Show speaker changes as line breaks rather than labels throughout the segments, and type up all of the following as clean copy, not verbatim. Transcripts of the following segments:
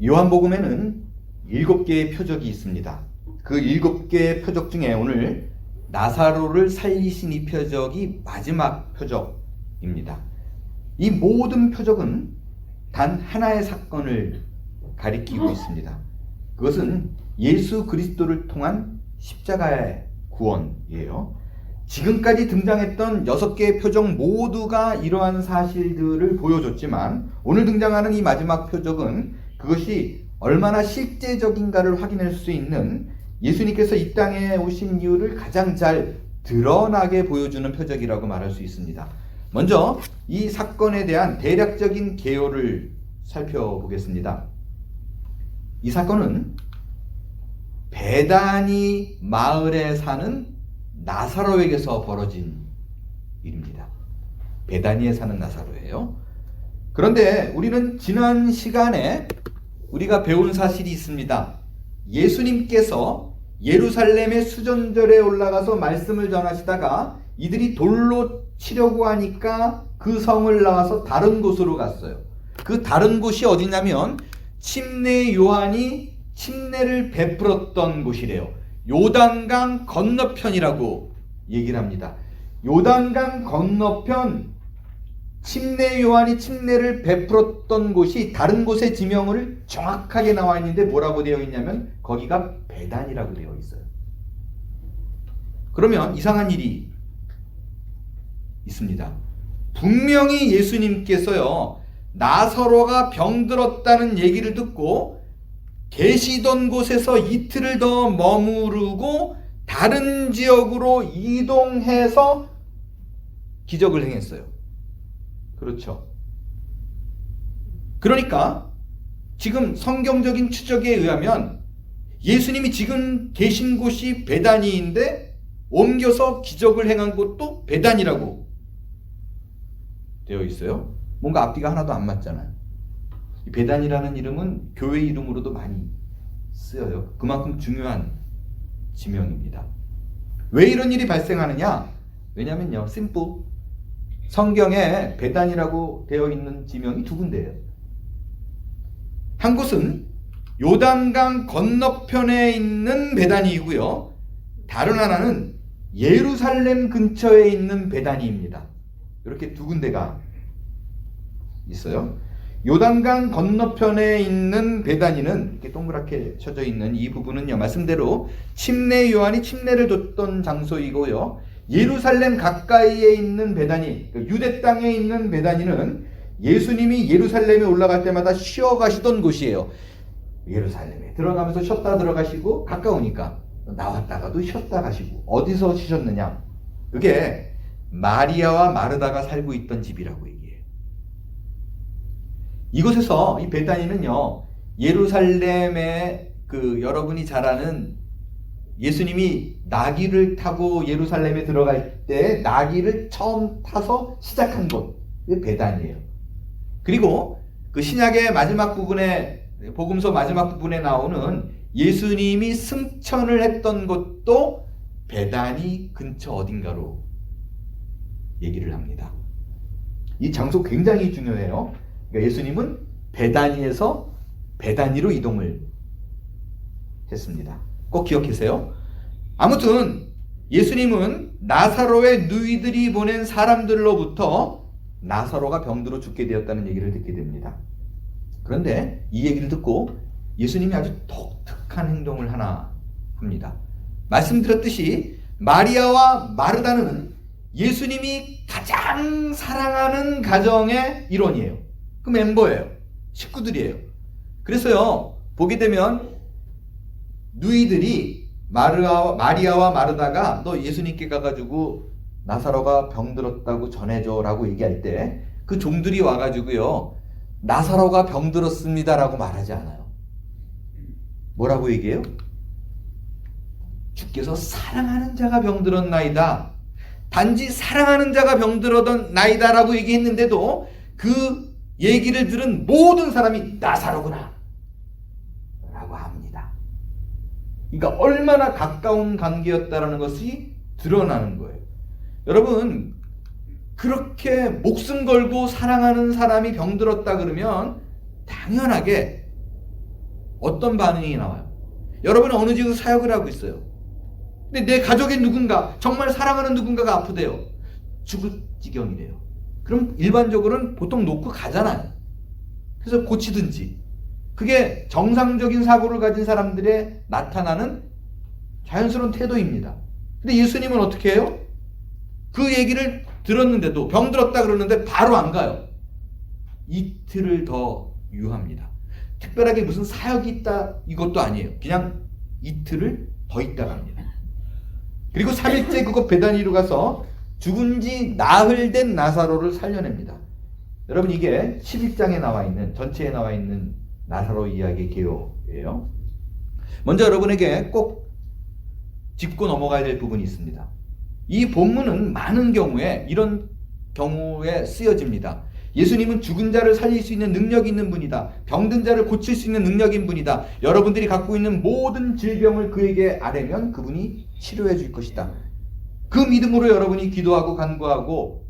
요한복음에는 7개의 표적이 있습니다. 그 7개의 표적 중에 오늘 나사로를 살리신 이 표적이 마지막 표적입니다. 이 모든 표적은 단 하나의 사건을 가리키고 있습니다. 그것은 예수 그리스도를 통한 십자가의 구원이에요. 지금까지 등장했던 6개의 표적 모두가 이러한 사실들을 보여줬지만 오늘 등장하는 이 마지막 표적은 그것이 얼마나 실제적인가를 확인할 수 있는 예수님께서 이 땅에 오신 이유를 가장 잘 드러나게 보여주는 표적이라고 말할 수 있습니다. 먼저 이 사건에 대한 대략적인 개요를 살펴보겠습니다. 이 사건은 베다니 마을에 사는 나사로에게서 벌어진 일입니다. 베다니에 사는 나사로예요. 그런데 우리는 지난 시간에 우리가 배운 사실이 있습니다. 예수님께서 예루살렘의 수전절에 올라가서 말씀을 전하시다가 이들이 돌로 치려고 하니까 그 성을 나와서 다른 곳으로 갔어요. 그 다른 곳이 어디냐면 침례 요한이 침례를 베풀었던 곳이래요. 요단강 건너편이라고 얘기를 합니다. 요단강 건너편 침례 요한이 침례를 베풀었던 곳이 다른 곳의 지명을 정확하게 나와 있는데 뭐라고 되어 있냐면 거기가 베단이라고 되어 있어요. 그러면 이상한 일이 있습니다. 분명히 예수님께서요 나사로가 병들었다는 얘기를 듣고 계시던 곳에서 이틀을 더 머무르고 다른 지역으로 이동해서 기적을 행했어요. 그렇죠. 그러니까 지금 성경적인 추적에 의하면 예수님이 지금 계신 곳이 베다니인데 옮겨서 기적을 행한 곳도 베다니라고 되어 있어요. 뭔가 앞뒤가 하나도 안 맞잖아요. 이 베다니라는 이름은 교회 이름으로도 많이 쓰여요. 그만큼 중요한 지명입니다. 왜 이런 일이 발생하느냐? 왜냐면요, 심플. 성경에 베단이라고 되어 있는 지명이 두 군데예요. 한 곳은 요단강 건너편에 있는 베다니이고요. 다른 하나는 예루살렘 근처에 있는 베다니입니다. 이렇게 두 군데가 있어요. 요단강 건너편에 있는 베다니는 이렇게 동그랗게 쳐져 있는 이 부분은요, 말씀대로 침례 요한이 침례를 줬던 장소이고요. 예루살렘 가까이에 있는 베다니, 유대 땅에 있는 베다니는 예수님이 예루살렘에 올라갈 때마다 쉬어 가시던 곳이에요. 예루살렘에 들어가면서 쉬었다 들어가시고 가까우니까 나왔다가도 쉬었다 가시고. 어디서 쉬셨느냐? 그게 마리아와 마르다가 살고 있던 집이라고 얘기해요. 이곳에서 이 베다니는요, 예루살렘에 여러분이 잘 아는 예수님이 나귀를 타고 예루살렘에 들어갈 때 나귀를 처음 타서 시작한 곳, 베단이에요. 그리고 그 신약의 마지막 부분에, 복음서 마지막 부분에 나오는 예수님이 승천을 했던 곳도 베다니 근처 어딘가로 얘기를 합니다. 이 장소 굉장히 중요해요. 그러니까 예수님은 베다니에서 베다니로 이동을 했습니다. 꼭 기억하세요. 아무튼 예수님은 나사로의 누이들이 보낸 사람들로부터 나사로가 병들어 죽게 되었다는 얘기를 듣게 됩니다. 그런데 이 얘기를 듣고 예수님이 아주 독특한 행동을 하나 합니다. 말씀드렸듯이 마리아와 마르다는 예수님이 가장 사랑하는 가정의 일원이에요. 그 멤버예요. 식구들이에요. 그래서요, 보게 되면 누이들이 마리아와 마르다가 너 예수님께 가가지고 나사로가 병들었다고 전해줘 라고 얘기할 때 그 종들이 와가지고요, 나사로가 병들었습니다 라고 말하지 않아요. 뭐라고 얘기해요? 주께서 사랑하는 자가 병들었나이다. 단지 사랑하는 자가 병들었나이다 라고 얘기했는데도 그 얘기를 들은 모든 사람이 나사로구나 라고 합니다. 그러니까 얼마나 가까운 관계였다라는 것이 드러나는 거예요. 여러분, 그렇게 목숨 걸고 사랑하는 사람이 병들었다 그러면 당연하게 어떤 반응이 나와요? 여러분은 어느 지역에서 사역을 하고 있어요. 근데 내 가족의 누군가, 정말 사랑하는 누군가가 아프대요. 죽을 지경이래요. 그럼 일반적으로는 보통 놓고 가잖아요. 그래서 고치든지. 그게 정상적인 사고를 가진 사람들의 나타나는 자연스러운 태도입니다. 근데 예수님은 어떻게 해요? 그 얘기를 들었는데도, 병 들었다 그러는데 바로 안 가요. 이틀을 더 유합니다. 특별하게 무슨 사역이 있다 이것도 아니에요. 그냥 이틀을 더 있다 갑니다. 그리고 3일째 그곳 베다니로 가서 죽은 지 나흘 된 나사로를 살려냅니다. 여러분, 이게 11장에 나와 있는, 전체에 나와 있는 나사로 이야기 개요예요. 먼저 여러분에게 꼭 짚고 넘어가야 될 부분이 있습니다. 이 본문은 많은 경우에 이런 경우에 쓰여집니다. 예수님은 죽은 자를 살릴 수 있는 능력이 있는 분이다. 병든 자를 고칠 수 있는 능력인 분이다. 여러분들이 갖고 있는 모든 질병을 그에게 아뢰면 그분이 치료해 줄 것이다. 그 믿음으로 여러분이 기도하고 간구하고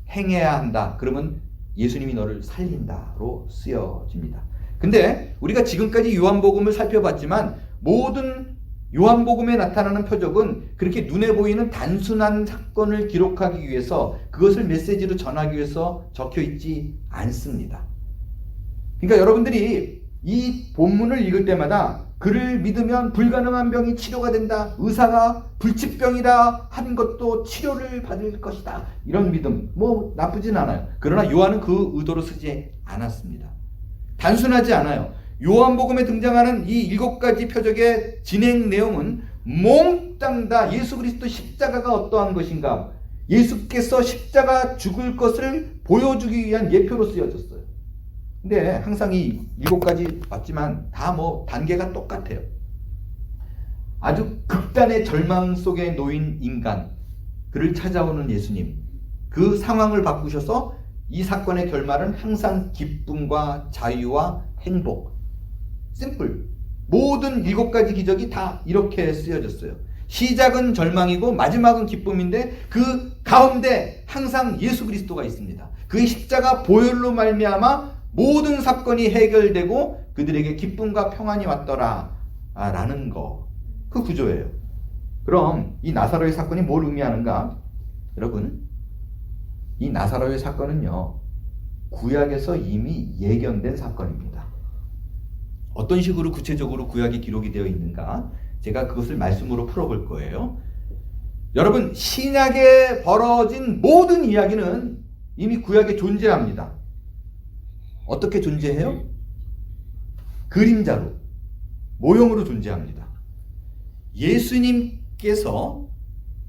행해야 한다. 그러면 예수님이 너를 살린다로 쓰여집니다. 근데 우리가 지금까지 요한복음을 살펴봤지만 모든 요한복음에 나타나는 표적은 그렇게 눈에 보이는 단순한 사건을 기록하기 위해서, 그것을 메시지로 전하기 위해서 적혀 있지 않습니다. 그러니까 여러분들이 이 본문을 읽을 때마다 그를 믿으면 불가능한 병이 치료가 된다, 의사가 불치병이라 하는 것도 치료를 받을 것이다, 이런 믿음 뭐 나쁘진 않아요. 그러나 요한은 그 의도로 쓰지 않았습니다. 단순하지 않아요. 요한복음에 등장하는 이 7가지 표적의 진행 내용은 몽땅 다 예수 그리스도 십자가가 어떠한 것인가, 예수께서 십자가 죽을 것을 보여주기 위한 예표로 쓰여졌어요. 근데 항상 이 7가지 맞지만 다 뭐 단계가 똑같아요. 아주 극단의 절망 속에 놓인 인간, 그를 찾아오는 예수님, 그 상황을 바꾸셔서 이 사건의 결말은 항상 기쁨과 자유와 행복, 심플. 모든 7가지 기적이 다 이렇게 쓰여졌어요. 시작은 절망이고 마지막은 기쁨인데 그 가운데 항상 예수 그리스도가 있습니다. 그 십자가 보혈로 말미암아 모든 사건이 해결되고 그들에게 기쁨과 평안이 왔더라 라는 거, 그 구조예요. 그럼 이 나사로의 사건이 뭘 의미하는가? 여러분, 이 나사로의 사건은요, 구약에서 이미 예견된 사건입니다. 어떤 식으로 구체적으로 구약에 기록이 되어 있는가? 제가 그것을 말씀으로 풀어볼 거예요. 여러분, 신약에 벌어진 모든 이야기는 이미 구약에 존재합니다. 어떻게 존재해요? 그림자로, 모형으로 존재합니다. 예수님께서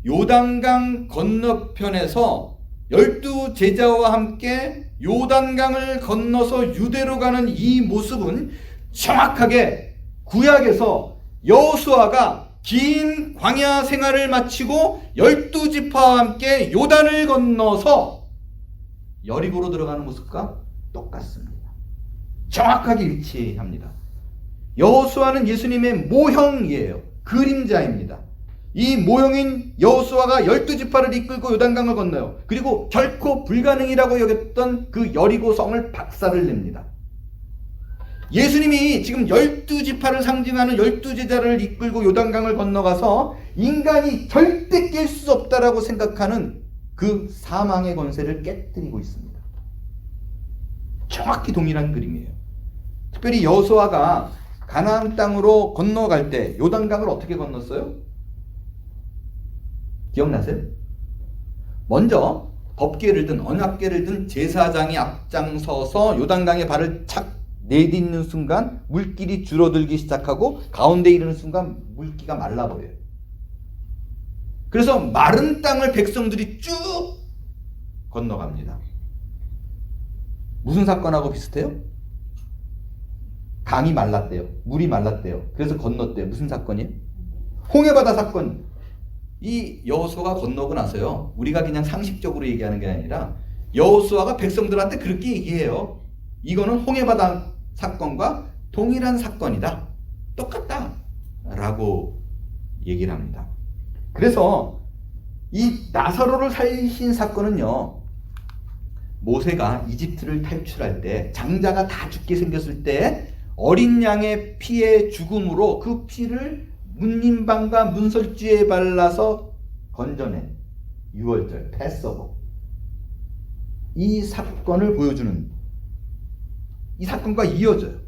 요단강 건너편에서 12 제자와 함께 요단강을 건너서 유대로 가는 이 모습은 정확하게 구약에서 여호수아가 긴 광야 생활을 마치고 12지파와 함께 요단을 건너서 여리고로 들어가는 모습과 똑같습니다. 정확하게 일치합니다. 여호수아는 예수님의 모형이에요. 그림자입니다. 이 모형인 여호수아가 12지파를 이끌고 요단강을 건너요. 그리고 결코 불가능이라고 여겼던 그 여리고 성을 박살을 냅니다. 예수님이 지금 12지파를 상징하는 12제자를 이끌고 요단강을 건너가서 인간이 절대 깰 수 없다라고 생각하는 그 사망의 권세를 깨뜨리고 있습니다. 정확히 동일한 그림이에요. 특별히 여호수아가 가나안 땅으로 건너갈 때 요단강을 어떻게 건넜어요? 기억나세요? 먼저 법궤를 든 언약궤를 든 제사장이 앞장서서 요단강에 발을 착 내딛는 순간 물길이 줄어들기 시작하고 가운데 이르는 순간 물기가 말라버려요. 그래서 마른 땅을 백성들이 쭉 건너갑니다. 무슨 사건하고 비슷해요? 강이 말랐대요. 물이 말랐대요. 그래서 건넜대요. 무슨 사건이에요? 홍해바다 사건. 이 여호수아가 건너고 나서요, 우리가 그냥 상식적으로 얘기하는 게 아니라 여호수아가 백성들한테 그렇게 얘기해요. 이거는 홍해바다 사건과 동일한 사건이다, 똑같다 라고 얘기를 합니다. 그래서 이 나사로를 살리신 사건은요, 모세가 이집트를 탈출할 때 장자가 다 죽게 생겼을 때 어린 양의 피의 죽음으로 그 피를 문림방과 문설주에 발라서 건져낸 유월절 패서버, 이 사건을 보여주는, 이 사건과 이어져요.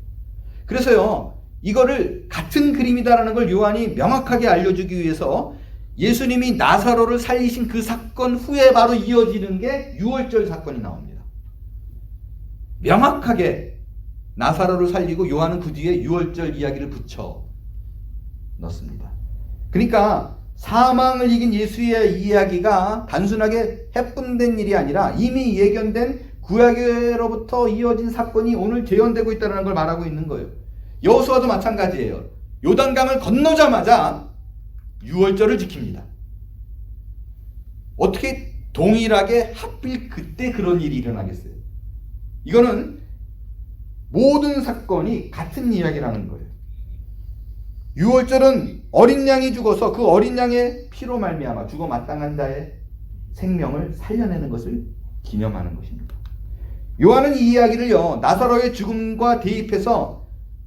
그래서요, 이거를 같은 그림이다라는 걸 요한이 명확하게 알려주기 위해서 예수님이 나사로를 살리신 그 사건 후에 바로 이어지는 게 유월절 사건이 나옵니다. 명확하게 나사로를 살리고 요한은 그 뒤에 유월절 이야기를 붙여 넣습니다. 그러니까 사망을 이긴 예수의 이야기가 단순하게 해뿐된 일이 아니라 이미 예견된 구약으로부터 이어진 사건이 오늘 재현되고 있다는 걸 말하고 있는 거예요. 여호수아도 마찬가지예요. 요단강을 건너자마자 유월절을 지킵니다. 어떻게 동일하게 하필 그때 그런 일이 일어나겠어요? 이거는 모든 사건이 같은 이야기라는 거예요. 유월절은 어린 양이 죽어서 그 어린 양의 피로 말미암아 죽어 마땅한 자의 생명을 살려내는 것을 기념하는 것입니다. 요한은 이 이야기를요, 나사로의 죽음과 대입해서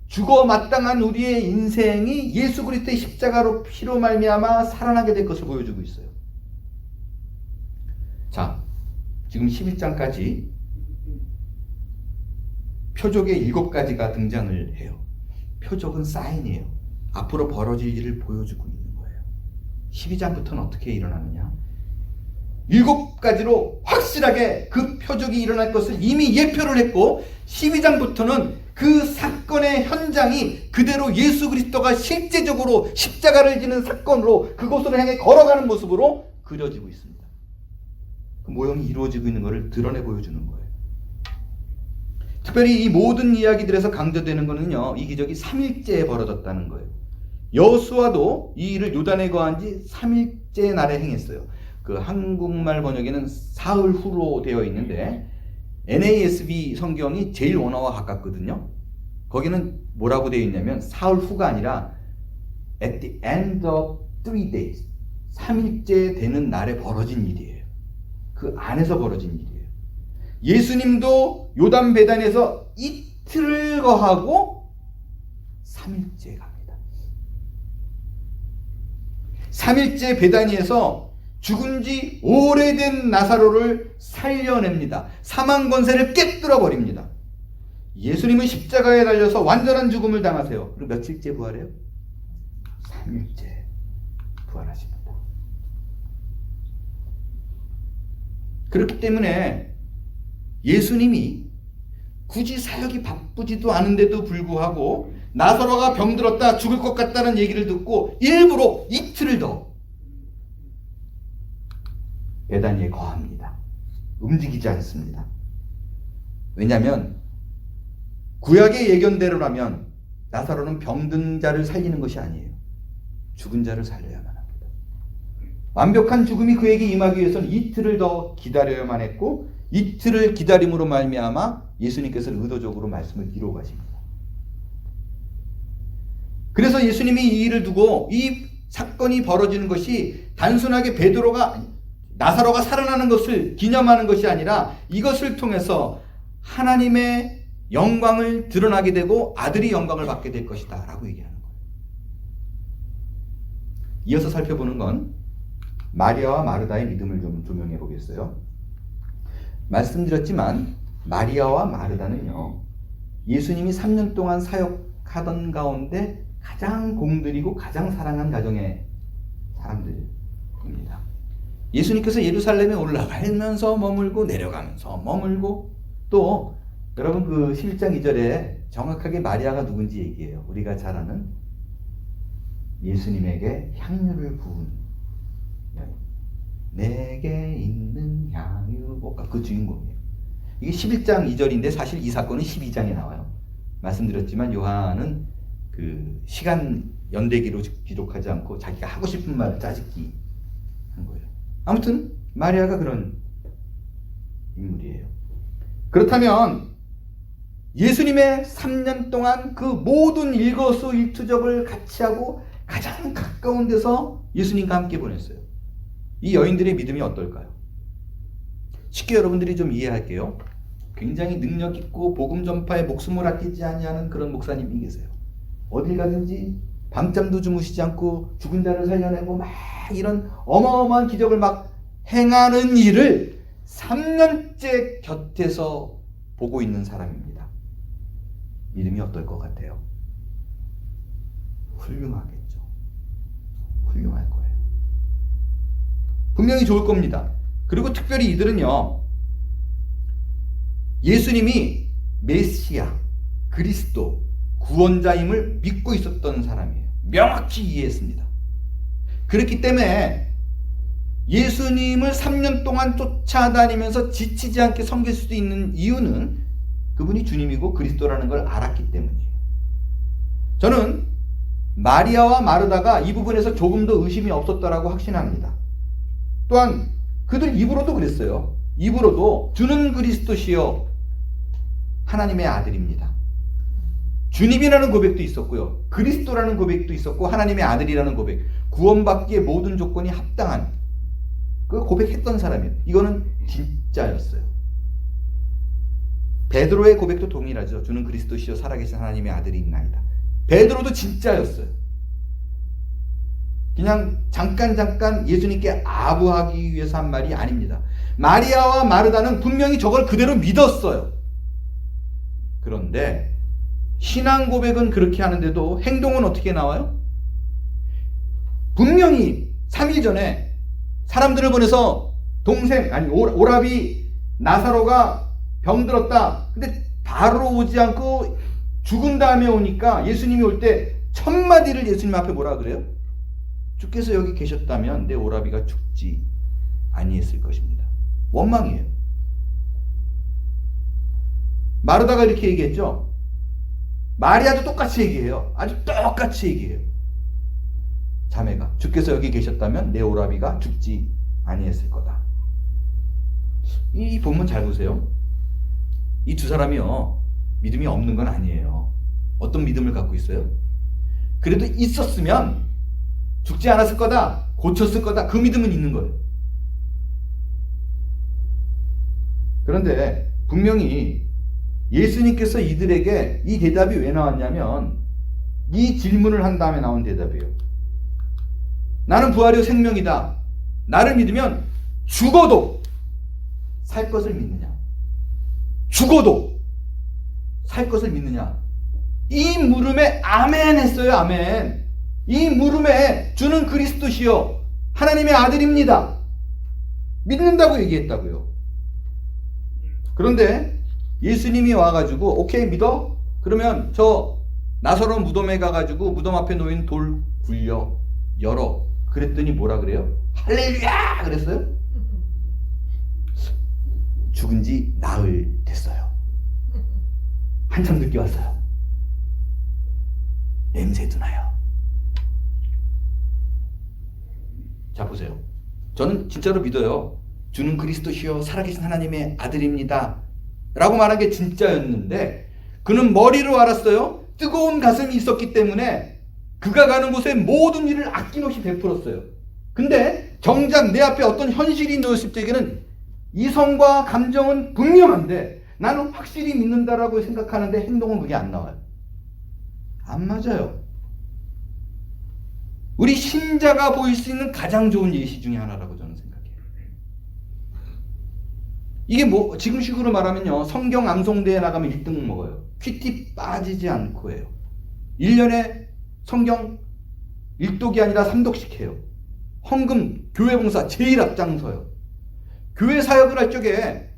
죽어 마땅한 우리의 인생이 예수 그리스도의 십자가로 피로 말미암아 살아나게 될 것을 보여주고 있어요. 자, 지금 11장까지 표적의 7가지가 등장을 해요. 표적은 사인이에요. 앞으로 벌어질 일을 보여주고 있는 거예요. 12장부터는 어떻게 일어나느냐? 7가지로 확실하게 그 표적이 일어날 것을 이미 예표를 했고, 12장부터는 그 사건의 현장이 그대로 예수 그리스도가 실제적으로 십자가를 지는 사건으로 그곳으로 향해 걸어가는 모습으로 그려지고 있습니다. 그 모형이 이루어지고 있는 것을 드러내 보여주는 거예요. 특별히 이 모든 이야기들에서 강조되는 것은요, 이 기적이 3일째에 벌어졌다는 거예요. 여호수아도 이 일을 요단에 거한 지 3일째 날에 행했어요. 그 한국말 번역에는 사흘 후로 되어 있는데 NASB 성경이 제일 원어와 가깝거든요. 거기는 뭐라고 되어 있냐면 사흘 후가 아니라 at the end of 3 days, 3일째 되는 날에 벌어진 일이에요. 그 안에서 벌어진 일이에요. 예수님도 요단 배단에서 이틀을 거하고 3일째 갑니다. 3일째 베다니에서 죽은 지 오래된 나사로를 살려냅니다. 사망 권세를 깨뜨려 버립니다. 예수님은 십자가에 달려서 완전한 죽음을 당하세요. 그리고 며칠째 부활해요? 3일째 부활하십니다. 그렇기 때문에 예수님이 굳이 사역이 바쁘지도 않은데도 불구하고 나사로가 병들었다, 죽을 것 같다는 얘기를 듣고 일부러 이틀을 더 베다니에 거합니다. 움직이지 않습니다. 왜냐하면 구약의 예견대로라면 나사로는 병든 자를 살리는 것이 아니에요. 죽은 자를 살려야만 합니다. 완벽한 죽음이 그에게 임하기 위해서는 이틀을 더 기다려야만 했고, 이틀을 기다림으로 말미암아 예수님께서는 의도적으로 말씀을 이루어 가십니다. 그래서 예수님이 이 일을 두고 이 사건이 벌어지는 것이 단순하게 나사로가 살아나는 것을 기념하는 것이 아니라 이것을 통해서 하나님의 영광을 드러나게 되고 아들이 영광을 받게 될 것이다 라고 얘기하는 거예요. 이어서 살펴보는 건 마리아와 마르다의 믿음을 좀 조명해 보겠어요. 말씀드렸지만 마리아와 마르다는요, 예수님이 3년 동안 사역하던 가운데 가장 공들이고 가장 사랑한 가정의 사람들입니다. 예수님께서 예루살렘에 올라가면서 머물고 내려가면서 머물고, 또 여러분 그 11장 2절에 정확하게 마리아가 누군지 얘기해요. 우리가 잘 아는 예수님에게 향유를 부은 내게 있는 향유 그 주인공이에요. 이게 11장 2절인데 사실 이 사건은 12장에 나와요. 말씀드렸지만 요한은 그 시간 연대기로 기록하지 않고 자기가 하고 싶은 말을 짜집기 한 거예요. 아무튼 마리아가 그런 인물이에요. 그렇다면 예수님의 3년 동안 그 모든 일거수일투족을 같이 하고 가장 가까운 데서 예수님과 함께 보냈어요. 이 여인들의 믿음이 어떨까요? 쉽게 여러분들이 좀 이해할게요. 굉장히 능력 있고 복음 전파에 목숨을 아끼지 아니하는 그런 목사님이 계세요. 어딜 가든지 밤잠도 주무시지 않고 죽은 자를 살려내고 막 이런 어마어마한 기적을 막 행하는 일을 3년째 곁에서 보고 있는 사람입니다. 믿음이 어떨 것 같아요? 훌륭하겠죠. 훌륭할 거예요. 분명히 좋을 겁니다. 그리고 특별히 이들은요, 예수님이 메시아, 그리스도, 구원자임을 믿고 있었던 사람이에요. 명확히 이해했습니다. 그렇기 때문에 예수님을 3년 동안 쫓아다니면서 지치지 않게 섬길 수도 있는 이유는 그분이 주님이고 그리스도라는 걸 알았기 때문이에요. 저는 마리아와 마르다가 이 부분에서 조금 더 의심이 없었다라고 확신합니다. 또한 그들 입으로도 그랬어요. 입으로도 주는 그리스도시요 하나님의 아들입니다. 주님이라는 고백도 있었고요. 그리스도라는 고백도 있었고 하나님의 아들이라는 고백. 구원받기에 모든 조건이 합당한 그 고백했던 사람이에요. 이거는 진짜였어요. 베드로의 고백도 동일하죠. 주는 그리스도시요 살아계신 하나님의 아들이 있나이다. 베드로도 진짜였어요. 그냥 잠깐 예수님께 아부하기 위해서 한 말이 아닙니다. 마리아와 마르다는 분명히 저걸 그대로 믿었어요. 그런데 신앙 고백은 그렇게 하는데도 행동은 어떻게 나와요? 분명히 3일 전에 사람들을 보내서 오라비 나사로가 병들었다. 근데 바로 오지 않고 죽은 다음에 오니까 예수님이 올 때 첫 마디를 예수님 앞에 뭐라 그래요? 주께서 여기 계셨다면 내 오라비가 죽지 아니했을 것입니다. 원망이에요. 마르다가 이렇게 얘기했죠. 마리아도 똑같이 얘기해요. 아주 똑같이 얘기해요. 자매가 주께서 여기 계셨다면 내 오라비가 죽지 아니했을 거다. 이 본문 잘 보세요. 이 두 사람이요 믿음이 없는 건 아니에요. 어떤 믿음을 갖고 있어요? 그래도 있었으면 죽지 않았을 거다, 고쳤을 거다, 그 믿음은 있는 거예요. 그런데 분명히 예수님께서 이들에게 이 대답이 왜 나왔냐면 이 질문을 한 다음에 나온 대답이에요. 나는 부활이요 생명이다. 나를 믿으면 죽어도 살 것을 믿느냐? 죽어도 살 것을 믿느냐? 이 물음에 아멘 했어요. 아멘. 이 물음에 주는 그리스도시요 하나님의 아들입니다. 믿는다고 얘기했다고요. 그런데 예수님이 와가지고 오케이 믿어? 그러면 저 나사로 무덤에 가가지고 무덤 앞에 놓인 돌 굴려 열어. 그랬더니 뭐라 그래요? 할렐루야 그랬어요? 죽은 지 나흘 됐어요. 한참 늦게 왔어요. 냄새도 나요. 자 보세요. 저는 진짜로 믿어요. 주는 그리스도시요 살아계신 하나님의 아들입니다 라고 말한 게 진짜였는데 그는 머리로 알았어요. 뜨거운 가슴이 있었기 때문에 그가 가는 곳에 모든 일을 아낌없이 베풀었어요. 근데 정작 내 앞에 어떤 현실이 놓였을 때에는 이성과 감정은 분명한데 나는 확실히 믿는다라고 생각하는데 행동은 그게 안 나와요. 안 맞아요. 우리 신자가 보일 수 있는 가장 좋은 예시 중에 하나라고 저는 생각해요. 이게 뭐 지금식으로 말하면요. 성경 암송대회 나가면 1등 먹어요. 퀴티 빠지지 않고 해요. 1년에 성경 1독이 아니라 3독씩 해요. 헌금, 교회 봉사 제일 앞장서요. 교회 사역을 할 적에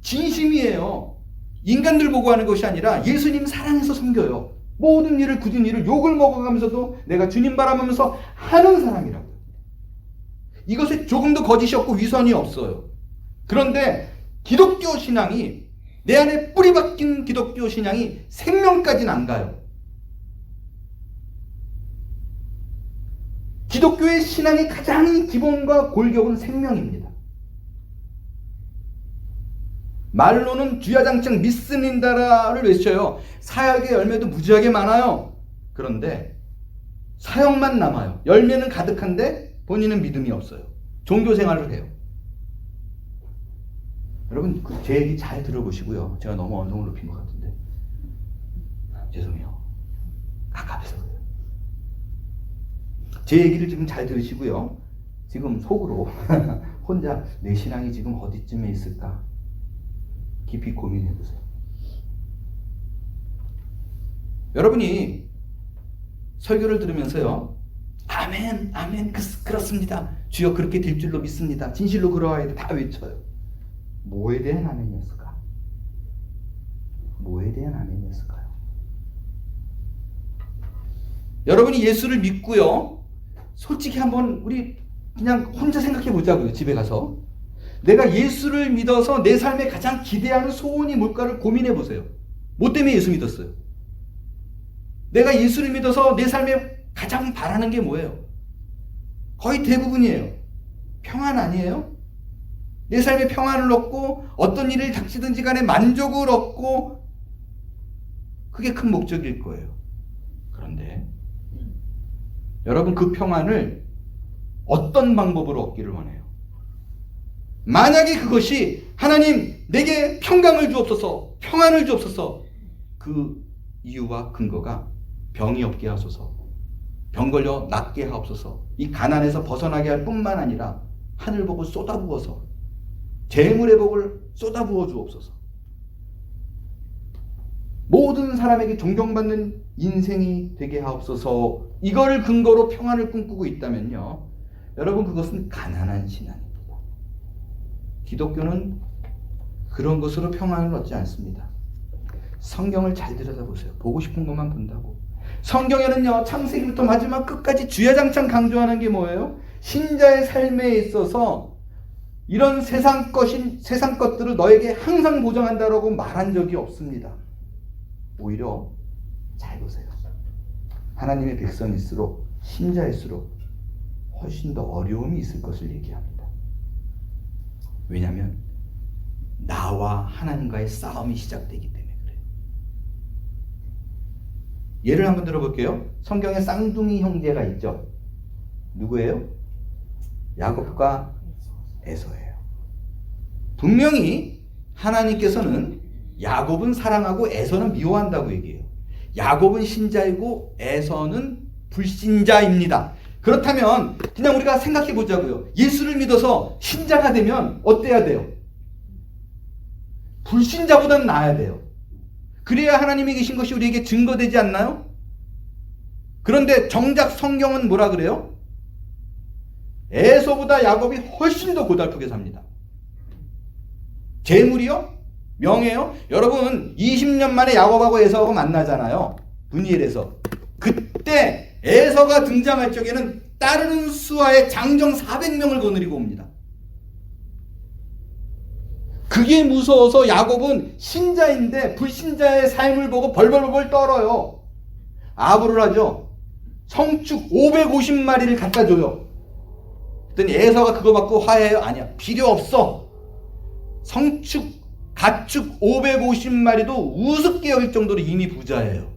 진심이에요. 인간들 보고 하는 것이 아니라 예수님 사랑해서 섬겨요. 모든 일을 굳은 일을 욕을 먹어가면서도 내가 주님 바라보면서 하는 사람이라고요. 이것에 조금도 거짓이 없고 위선이 없어요. 그런데 기독교 신앙이 내 안에 뿌리 박힌 기독교 신앙이 생명까지는 안 가요. 기독교의 신앙의 가장 기본과 골격은 생명입니다. 말로는 주야장창 믿습니다를 외쳐요. 사역의 열매도 무지하게 많아요. 그런데 사역만 남아요. 열매는 가득한데 본인은 믿음이 없어요. 종교 생활을 해요. 여러분 제 얘기 잘 들어보시고요. 제가 너무 언성을 높인 것 같은데 죄송해요. 갑갑해서 그래요. 제 얘기를 지금 잘 들으시고요. 지금 속으로 혼자 내 신앙이 지금 어디쯤에 있을까 깊이 고민해 보세요. 여러분이 설교를 들으면서요, 아멘, 아멘, 그렇습니다. 주여 그렇게 될 줄로 믿습니다. 진실로 그러하여도 다 외쳐요. 뭐에 대한 아멘이었을까? 뭐에 대한 아멘이었을까요? 여러분이 예수를 믿고요, 솔직히 한번 우리 그냥 혼자 생각해 보자고요. 집에 가서 내가 예수를 믿어서 내 삶에 가장 기대하는 소원이 뭘까를 고민해 보세요. 뭐 때문에 예수 믿었어요? 내가 예수를 믿어서 내 삶에 가장 바라는 게 뭐예요? 거의 대부분이에요. 평안 아니에요? 내 삶에 평안을 얻고 어떤 일을 닥치든지 간에 만족을 얻고, 그게 큰 목적일 거예요. 그런데 여러분 그 평안을 어떤 방법으로 얻기를 원해요? 만약에 그것이 하나님 내게 평강을 주옵소서, 평안을 주옵소서, 그 이유와 근거가 병이 없게 하소서, 병 걸려 낫게 하옵소서, 이 가난에서 벗어나게 할 뿐만 아니라 하늘 복을 쏟아부어서 재물의 복을 쏟아부어 주옵소서, 모든 사람에게 존경받는 인생이 되게 하옵소서, 이걸 근거로 평안을 꿈꾸고 있다면요, 여러분 그것은 가난한 신앙입니다. 기독교는 그런 것으로 평안을 얻지 않습니다. 성경을 잘 들여다보세요. 보고 싶은 것만 본다고. 성경에는요, 창세기부터 마지막 끝까지 주야장창 강조하는 게 뭐예요? 신자의 삶에 있어서 이런 세상 것들을 너에게 항상 보장한다라고 말한 적이 없습니다. 오히려 잘 보세요. 하나님의 백성일수록, 신자일수록 훨씬 더 어려움이 있을 것을 얘기합니다. 왜냐하면 나와 하나님과의 싸움이 시작되기 때문에 그래요. 예를 한번 들어볼게요. 성경에 쌍둥이 형제가 있죠. 누구예요? 야곱과 에서예요. 분명히 하나님께서는 야곱은 사랑하고 에서는 미워한다고 얘기해요. 야곱은 신자이고 에서는 불신자입니다. 그렇다면 그냥 우리가 생각해 보자고요. 예수를 믿어서 신자가 되면 어때야 돼요? 불신자보다는 나아야 돼요. 그래야 하나님이 계신 것이 우리에게 증거되지 않나요? 그런데 정작 성경은 뭐라 그래요? 에서보다 야곱이 훨씬 더 고달프게 삽니다. 재물이요? 명예요? 여러분 20년 만에 야곱하고 에서하고 만나잖아요. 분이엘에서. 그때 에서가 등장할 적에는 따르는 수하의 장정 400명을 거느리고 옵니다. 그게 무서워서 야곱은 신자인데 불신자의 삶을 보고 벌벌벌 떨어요. 아부를 하죠. 성축 550마리를 갖다 줘요. 그랬더니 에서가 그거 받고 화해해요? 아니야, 필요 없어. 성축, 가축 550마리도 우습게 여길 정도로 이미 부자예요.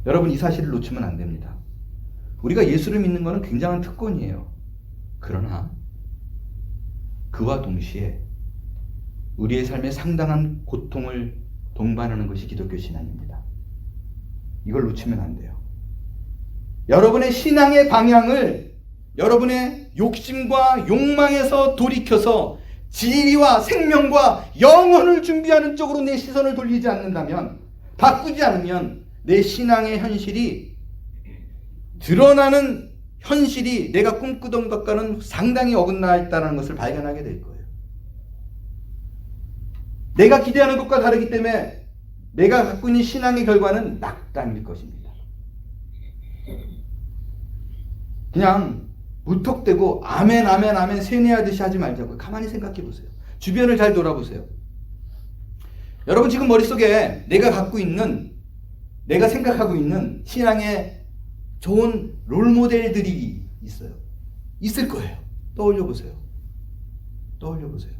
여러분 이 사실을 놓치면 안 됩니다. 우리가 예수를 믿는 것은 굉장한 특권이에요. 그러나 그와 동시에 우리의 삶에 상당한 고통을 동반하는 것이 기독교 신앙입니다. 이걸 놓치면 안 돼요. 여러분의 신앙의 방향을 여러분의 욕심과 욕망에서 돌이켜서 진리와 생명과 영혼을 준비하는 쪽으로 내 시선을 돌리지 않는다면, 바꾸지 않으면 내 신앙의 현실이, 드러나는 현실이 내가 꿈꾸던 것과는 상당히 어긋나 있다는 것을 발견하게 될 거예요. 내가 기대하는 것과 다르기 때문에 내가 갖고 있는 신앙의 결과는 낙담일 것입니다. 그냥 무턱대고 아멘 아멘 아멘 세뇌하듯이 하지 말자고요. 가만히 생각해 보세요. 주변을 잘 돌아보세요. 여러분 지금 머릿속에 내가 갖고 있는, 내가 생각하고 있는 신앙의 좋은 롤모델들이 있어요. 있을 거예요. 떠올려 보세요. 떠올려 보세요.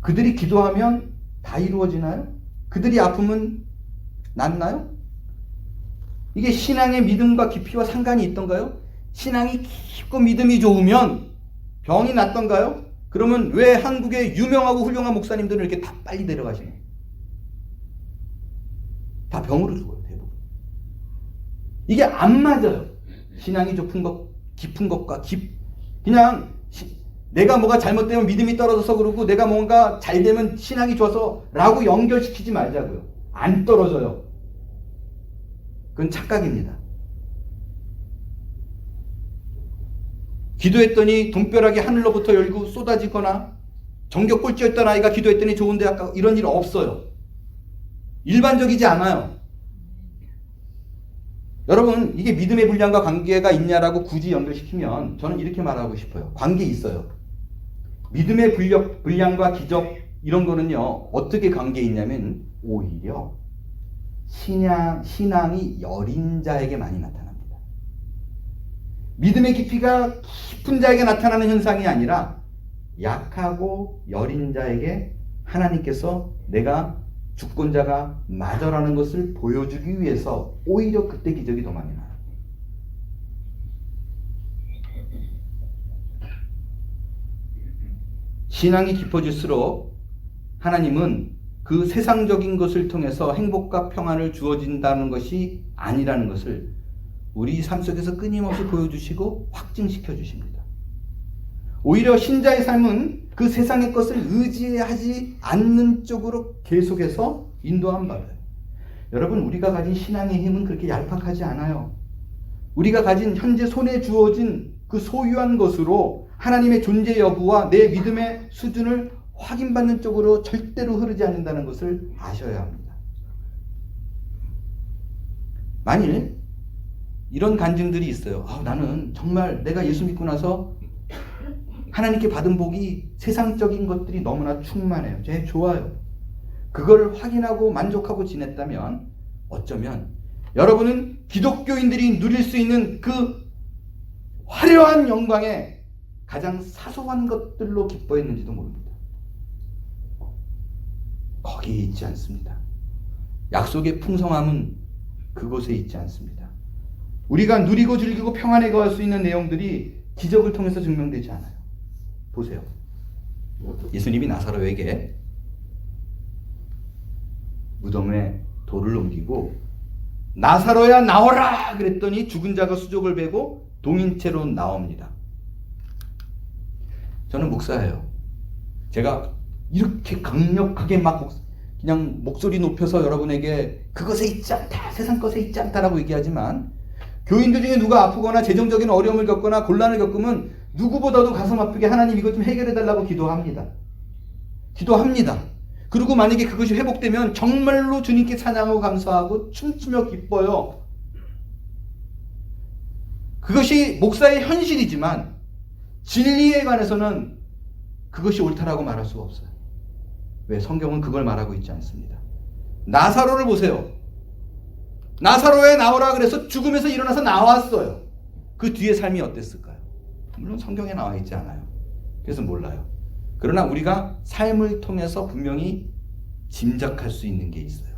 그들이 기도하면 다 이루어지나요? 그들이 아프면 낫나요? 이게 신앙의 믿음과 깊이와 상관이 있던가요? 신앙이 깊고 믿음이 좋으면 병이 낫던가요? 그러면 왜 한국의 유명하고 훌륭한 목사님들은 이렇게 다 빨리 내려가시나요? 다 병으로 죽어요, 대부분. 이게 안 맞아요. 신앙이 좁은 것, 깊은 것과 그냥 내가 뭐가 잘못되면 믿음이 떨어져서 그러고 내가 뭔가 잘 되면 신앙이 좋아서 라고 연결시키지 말자고요. 안 떨어져요. 그건 착각입니다. 기도했더니 돈벼락이 하늘로부터 열고 쏟아지거나 전교 꼴찌였던 아이가 기도했더니 좋은 대학 가고 이런 일 없어요. 일반적이지 않아요. 여러분, 이게 믿음의 분량과 관계가 있냐라고 굳이 연결시키면 저는 이렇게 말하고 싶어요. 관계 있어요. 믿음의 분량과 기적 이런 거는요, 어떻게 관계 있냐면 오히려 신앙이 여린 자에게 많이 나타납니다. 믿음의 깊이가 깊은 자에게 나타나는 현상이 아니라 약하고 여린 자에게 하나님께서 내가 주권자가 맞아라는 것을 보여주기 위해서 오히려 그때 기적이 더 많이 나요. 신앙이 깊어질수록 하나님은 그 세상적인 것을 통해서 행복과 평안을 주어진다는 것이 아니라는 것을 우리 삶 속에서 끊임없이 보여주시고 확증시켜 주십니다. 오히려 신자의 삶은 그 세상의 것을 의지하지 않는 쪽으로 계속해서 인도함 받아요. 여러분, 우리가 가진 신앙의 힘은 그렇게 얄팍하지 않아요. 우리가 가진 현재 손에 주어진 그 소유한 것으로 하나님의 존재 여부와 내 믿음의 수준을 확인받는 쪽으로 절대로 흐르지 않는다는 것을 아셔야 합니다. 만일 이런 간증들이 있어요. 나는 정말 내가 예수 믿고 나서 하나님께 받은 복이 세상적인 것들이 너무나 충만해요. 좋아요. 그걸 확인하고 만족하고 지냈다면 어쩌면 여러분은 기독교인들이 누릴 수 있는 그 화려한 영광에 가장 사소한 것들로 기뻐했는지도 모릅니다. 거기에 있지 않습니다. 약속의 풍성함은 그곳에 있지 않습니다. 우리가 누리고 즐기고 평안에 거할 수 있는 내용들이 기적을 통해서 증명되지 않아요. 보세요. 예수님이 나사로에게 무덤에 돌을 옮기고 나사로야 나오라 그랬더니 죽은 자가 수족을 베고 동인체로 나옵니다. 저는 목사예요. 제가 이렇게 강력하게 막 그냥 목소리 높여서 여러분에게 그것에 있지 않다, 세상 것에 있지 않다라고 얘기하지만 교인들 중에 누가 아프거나 재정적인 어려움을 겪거나 곤란을 겪으면 누구보다도 가슴 아프게 하나님 이것 좀 해결해 달라고 기도합니다. 그리고 만약에 그것이 회복되면 정말로 주님께 찬양하고 감사하고 춤추며 기뻐요. 그것이 목사의 현실이지만 진리에 관해서는 그것이 옳다라고 말할 수가 없어요. 왜? 성경은 그걸 말하고 있지 않습니다. 나사로를 보세요. 나사로에 나오라 그래서 죽음에서 일어나서 나왔어요. 그 뒤의 삶이 어땠을까요? 물론 성경에 나와 있지 않아요. 그래서 몰라요. 그러나 우리가 삶을 통해서 분명히 짐작할 수 있는 게 있어요.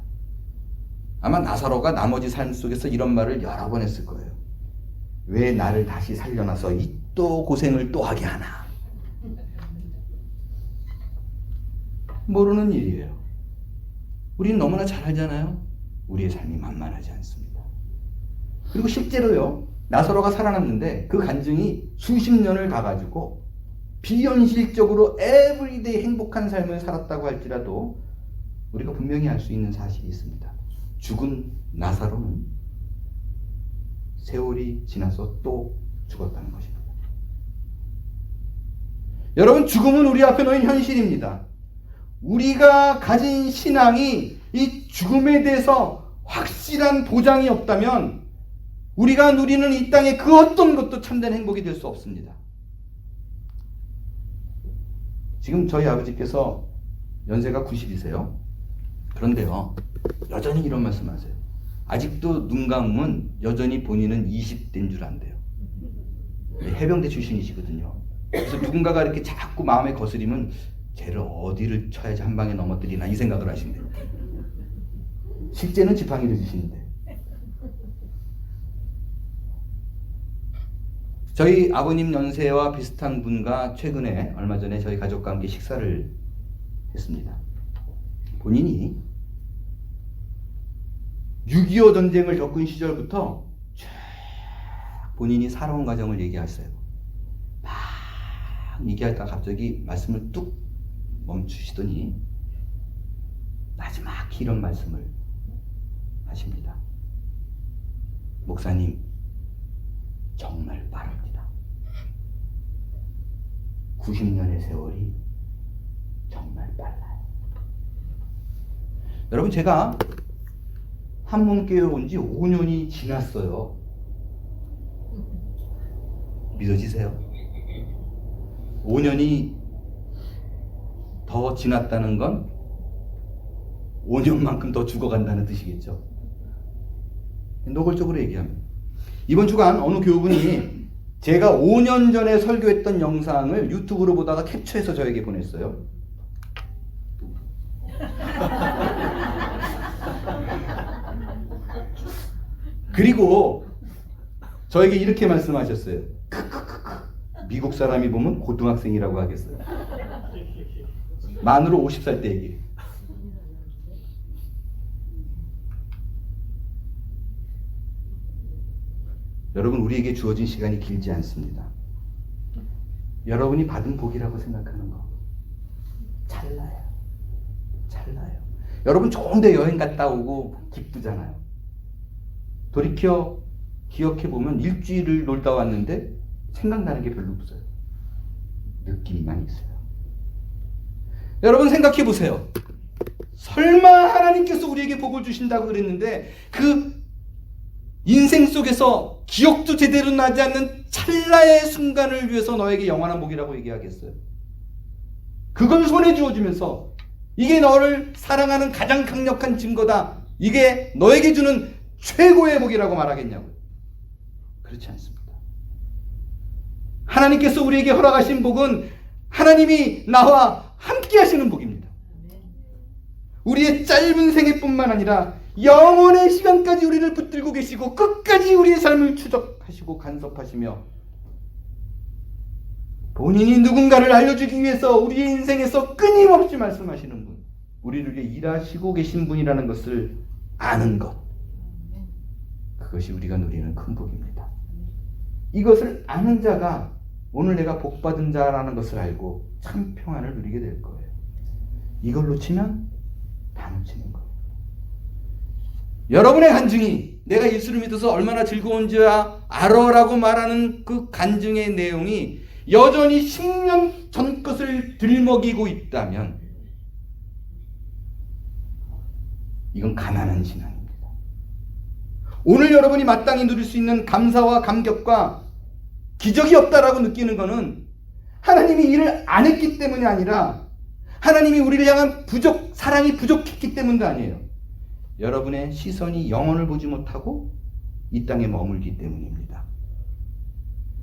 아마 나사로가 나머지 삶 속에서 이런 말을 여러 번 했을 거예요. 왜 나를 다시 살려놔서 이 또 고생을 또 하게 하나? 모르는 일이에요. 우리는 너무나 잘 알잖아요. 우리의 삶이 만만하지 않습니다. 그리고 실제로요, 나사로가 살아남는데 그 간증이 수십 년을 가가지고 비현실적으로 에브리데이 행복한 삶을 살았다고 할지라도 우리가 분명히 알 수 있는 사실이 있습니다. 죽은 나사로는 세월이 지나서 또 죽었다는 것입니다. 여러분, 죽음은 우리 앞에 놓인 현실입니다. 우리가 가진 신앙이 이 죽음에 대해서 확실한 보장이 없다면 우리가 누리는 이 땅의 그 어떤 것도 참된 행복이 될 수 없습니다. 지금 저희 아버지께서 연세가 90이세요. 그런데요, 여전히 이런 말씀하세요. 아직도 눈 감으면 여전히 본인은 20대인 줄 안대요. 해병대 출신이시거든요. 그래서 누군가가 이렇게 자꾸 마음에 거스리면 쟤를 어디를 쳐야지 한 방에 넘어뜨리나 이 생각을 하신대요. 실제는 지팡이를 주시는데. 저희 아버님 연세와 비슷한 분과 최근에 얼마 전에 저희 가족과 함께 식사를 했습니다. 본인이 6.25 전쟁을 겪은 시절부터 쭉 본인이 살아온 과정을 얘기하셨어요. 막 얘기하다가 갑자기 말씀을 뚝 멈추시더니 마지막 이런 말씀을 하십니다. 목사님, 정말 빠릅니다. 90년의 세월이 정말 빨라요. 여러분, 제가 한문교회 온 지 5년이 지났어요. 믿어지세요? 5년이 더 지났다는 건 5년만큼 더 죽어간다는 뜻이겠죠. 노골적으로 얘기하면 이번 주간 어느 교우분이 제가 5년 전에 설교했던 영상을 유튜브로 보다가 캡처해서 저에게 보냈어요. 그리고 저에게 이렇게 말씀하셨어요. 미국 사람이 보면 고등학생이라고 하겠어요. 만으로 50살 때 얘기예요. 여러분, 우리에게 주어진 시간이 길지 않습니다. 여러분이 받은 복이라고 생각하는 거 찰나요. 찰나요. 여러분 좋은 데 여행 갔다 오고 기쁘잖아요. 돌이켜 기억해보면 일주일을 놀다 왔는데 생각나는 게 별로 없어요. 느낌만 있어요. 여러분 생각해보세요. 설마 하나님께서 우리에게 복을 주신다고 그랬는데 그 인생 속에서 기억도 제대로 나지 않는 찰나의 순간을 위해서 너에게 영원한 복이라고 얘기하겠어요? 그걸 손에 쥐어주면서 이게 너를 사랑하는 가장 강력한 증거다, 이게 너에게 주는 최고의 복이라고 말하겠냐고요? 그렇지 않습니다. 하나님께서 우리에게 허락하신 복은 하나님이 나와 함께 하시는 복입니다. 우리의 짧은 생애뿐만 아니라 영원의 시간까지 우리를 붙들고 계시고 끝까지 우리의 삶을 추적하시고 간섭하시며 본인이 누군가를 알려주기 위해서 우리의 인생에서 끊임없이 말씀하시는 분, 우리를 위해 일하시고 계신 분이라는 것을 아는 것, 그것이 우리가 누리는 큰 복입니다. 이것을 아는 자가 오늘 내가 복받은 자라는 것을 알고 참 평안을 누리게 될 거예요. 이걸 놓치면 다 놓치는 거예요. 여러분의 간증이 내가 예수를 믿어서 얼마나 즐거운지 알아라고 말하는 그 간증의 내용이 여전히 10년 전 것을 들먹이고 있다면 이건 가난한 신앙입니다. 오늘 여러분이 마땅히 누릴 수 있는 감사와 감격과 기적이 없다라고 느끼는 것은 하나님이 일을 안 했기 때문이 아니라 하나님이 우리를 향한 사랑이 부족했기 때문도 아니에요. 여러분의 시선이 영혼을 보지 못하고 이 땅에 머물기 때문입니다.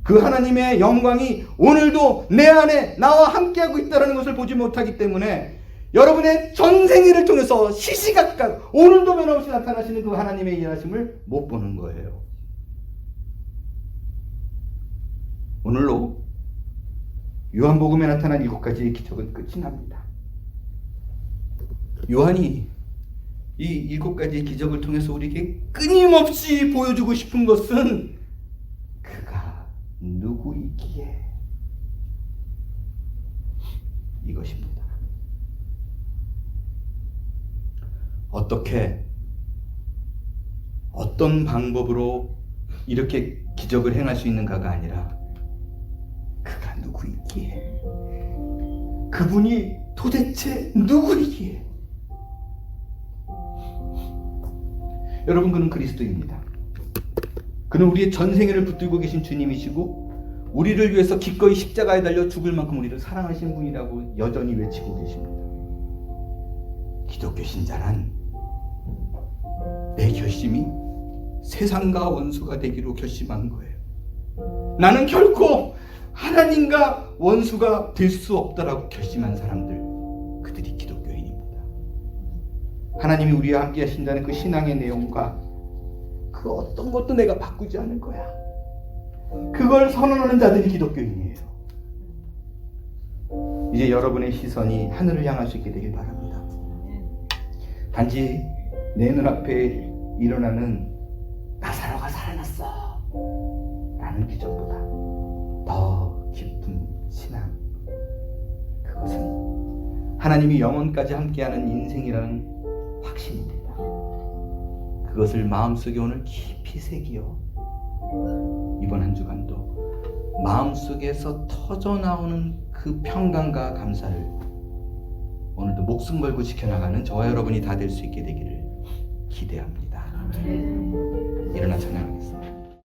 그 하나님의 영광이 오늘도 내 안에 나와 함께하고 있다는 것을 보지 못하기 때문에 여러분의 전생일을 통해서 시시각각 오늘도 변함없이 나타나시는 그 하나님의 일하심을 못 보는 거예요. 오늘로 요한복음에 나타난 7가지의 기적은 끝이 납니다. 요한이 이 7가지의 기적을 통해서 우리에게 끊임없이 보여주고 싶은 것은 그가 누구이기에 이것입니다. 어떤 방법으로 이렇게 기적을 행할 수 있는가가 아니라 그가 누구이기에, 그분이 도대체 누구이기에. 여러분, 그는 그리스도입니다. 그는 우리의 전생애를 붙들고 계신 주님이시고 우리를 위해서 기꺼이 십자가에 달려 죽을 만큼 우리를 사랑하신 분이라고 여전히 외치고 계십니다. 기독교 신자란 내 결심이 세상과 원수가 되기로 결심한 거예요. 나는 결코 하나님과 원수가 될 수 없다라고 결심한 사람들, 그들이 기독교인입니다. 하나님이 우리와 함께 하신다는 그 신앙의 내용과 그 어떤 것도 내가 바꾸지 않을 거야. 그걸 선언하는 자들이 기독교인이에요. 이제 여러분의 시선이 하늘을 향할 수 있게 되길 바랍니다. 단지 내 눈앞에 일어나는 나사로가 살아났어 라는 기적보다 더 깊은 신앙, 그것은 하나님이 영원까지 함께하는 인생이라는 확신입니다. 그것을 마음속에 오늘 깊이 새기어 이번 한 주간도 마음속에서 터져나오는 그 평강과 감사를 오늘도 목숨 걸고 지켜나가는 저와 여러분이 다 될 수 있게 되기를 기대합니다. 일어나 찬양하겠습니다.